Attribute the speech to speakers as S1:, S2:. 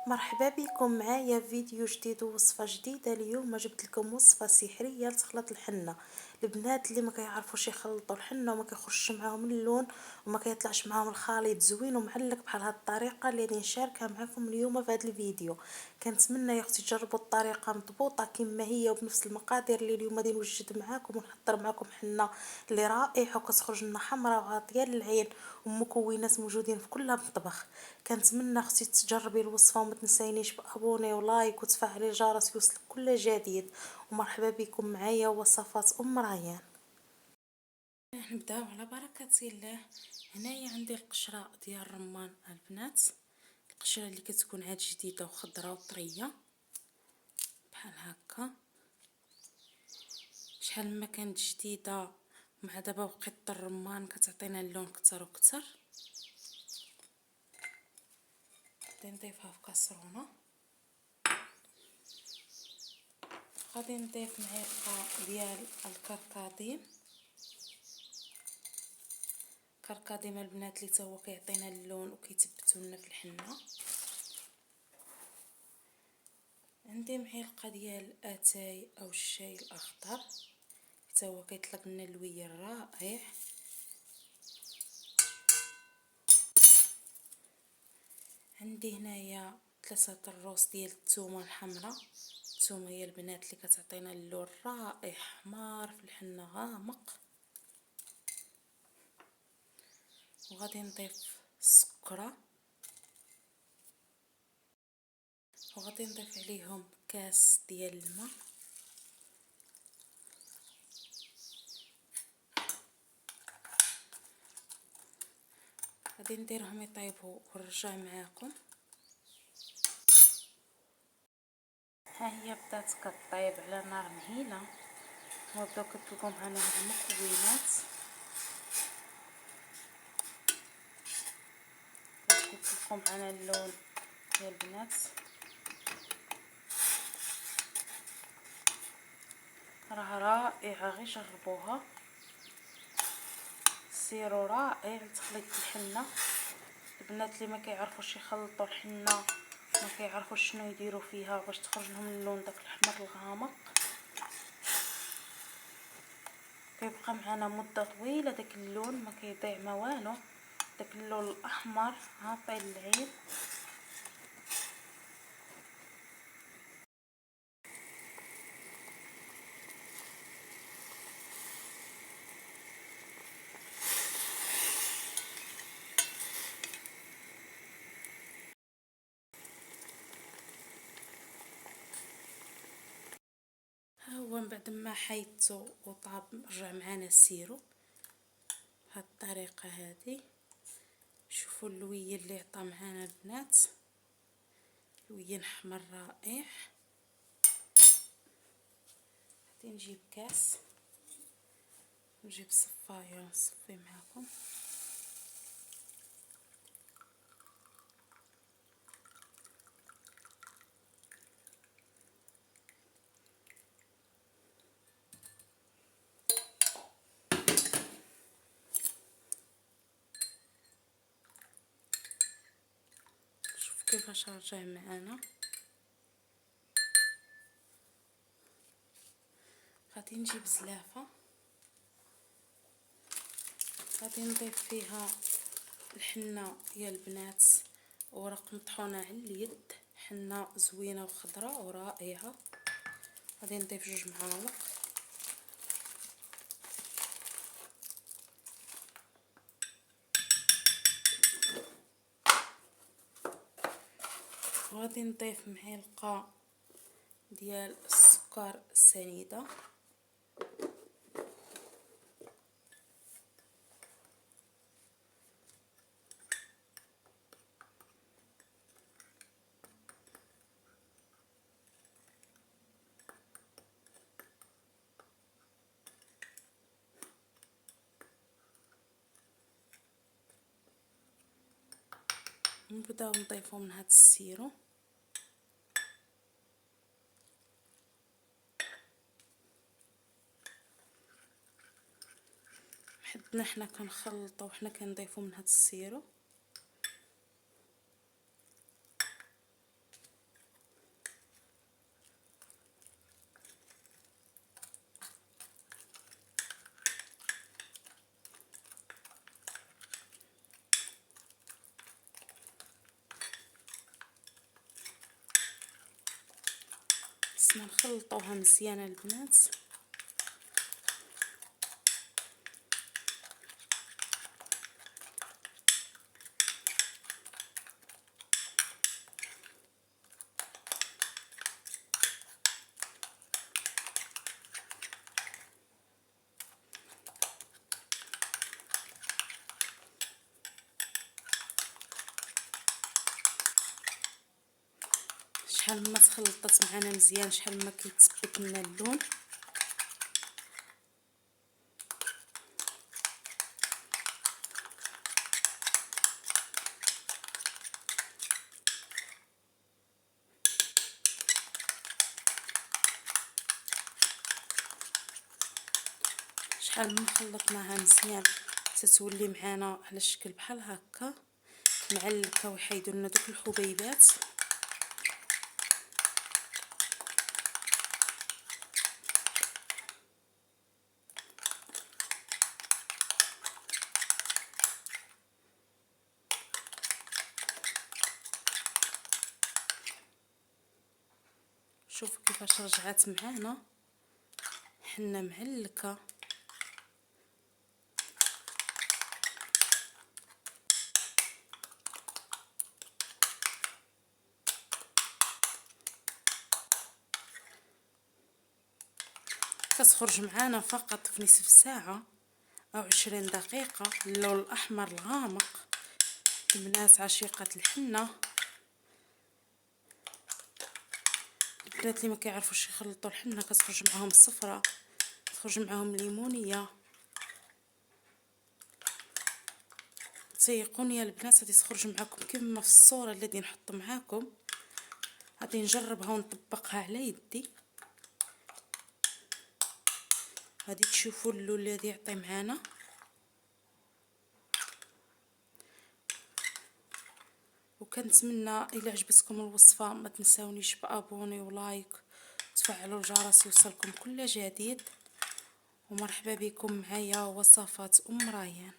S1: مرحبا بكم معايا في فيديو جديد ووصفة جديدة. اليوم جبت لكم وصفة سحرية لتخلط الحنة. البنات اللي ما كيعرفوش يخلطوا الحنة وما كيخرجش معاهم اللون وما كيطلعش معاهم الخليط زوين ومعلق بحال هاد الطريقة اللي غادي نشاركها معكم اليوم في هذا الفيديو. كنتمنى يا اختي تجربوا الطريقة مضبوطة كما هي وبنفس المقادير اللي اليوم غادي نوجد معاكم ونحضر معكم حنة اللي رائعة وكتخرج لنا حمراء وعاطية للعين ومكونات موجودين في كل مطبخ. كنتمنى اختي تجربي الوصفه وما تنسينيش بابوني ولايك وتفعلي الجرس يوصلك كل جديد. ومرحبا بكم معايا وصفات ام ريان. نبداو على بركه الله. هنايا عندي القشره ديال الرمان البنات، القشره اللي كتكون عاد جديده وخضره وطريه بحال هكا. شحال ما كانت جديده مع دابا وقيت الرمان كتعطينا اللون كتر وكتر. نضيفها في كاسرونه. غادي نضيف معلقه ديال الكركديه البنات اللي تا هو كيعطينا اللون وكيثبتو لنا في الحنه. عندي معلقه ديال اتاي او الشاي الاخضر حتى هو كيطلق لنا اللوية رائع. عندي هنايا 3 الروس ديال الثومه الحمراء. الثومه هي البنات اللي كتعطينا اللون رائع حمار في الحنه غامق. وغادي نضيف السكره وغادي نضيف عليهم كاس ديال الماء. غادي نديرهم يطيبوا ونرجع معاكم. ها هي بدات كطيب على نار مهيله وبداو كتلقوا معنا هاد المكونات. كتلقوا معنا اللون ديال البنات راه رائعه، غير جربوها سيروا رائع لتخليط الحنه. البنات اللي ما كيعرفوش يخلطوا الحنه ما كيعرفوش شنو يديروا فيها باش تخرج لهم اللون داك الاحمر الغامق، كيبقى معنا مده طويله داك اللون ما كيضيع ما والو. داك اللون الاحمر عاطي للعين. ها هو من بعد ما حيدته وطاب رجع معنا السيرو بهاد الطريقه هذه. شوفوا اللويه اللي عطى معنا البنات، لوين احمر رائع. غادي نجيب كاس نجيب صفايه نصفي معكم. شوف كيفاش رجع معنا. غادي نجيب زلافه غادي نضيف فيها الحنه ديال البنات ورق مطحونه على اليد، حنه زوينه وخضراء ورائعه. غادي نضيف 2 معالق. وغادي نضيف معلقه ديال السكر السنيده. نبداو نضيفو من هاد السيرو. حدنا حنا كنخلطو وحنا كنضيفو من هاد السيرو. خصنا نخلطوها مزيان البنات. شحال ما تخلطت معنا مزيان شحال ما كيتثبت لنا اللون. شحال ما خلطناها مزيان تتولي معانا على الشكل بحال هكا معلكه ويحيدوا لنا دوك الحبيبات. شوفوا كيفاش رجعات معانا حنا معلكه. كتخرج معانا فقط في نصف ساعه او 20 دقيقه. اللون الاحمر الغامق. البنات عشيقه الحنه، البنات اللي ما كيعرفوش يخلطوا الحنه كتخرج معاهم الصفراء، تخرج معاهم الليمونيه. تيقوني يا البنات غادي تخرج معكم كما في الصوره اللي غادي نحط معاكم. غادي نجربها ونطبقها على يدي. غادي تشوفوا اللون اللي غادي يعطي معانا. وكنتمنى الا عجبتكم الوصفه ما تنساونيش بابوني ولايك وتفعلوا الجرس يوصلكم كل جديد. ومرحبا بكم معايا وصفات ام ريان.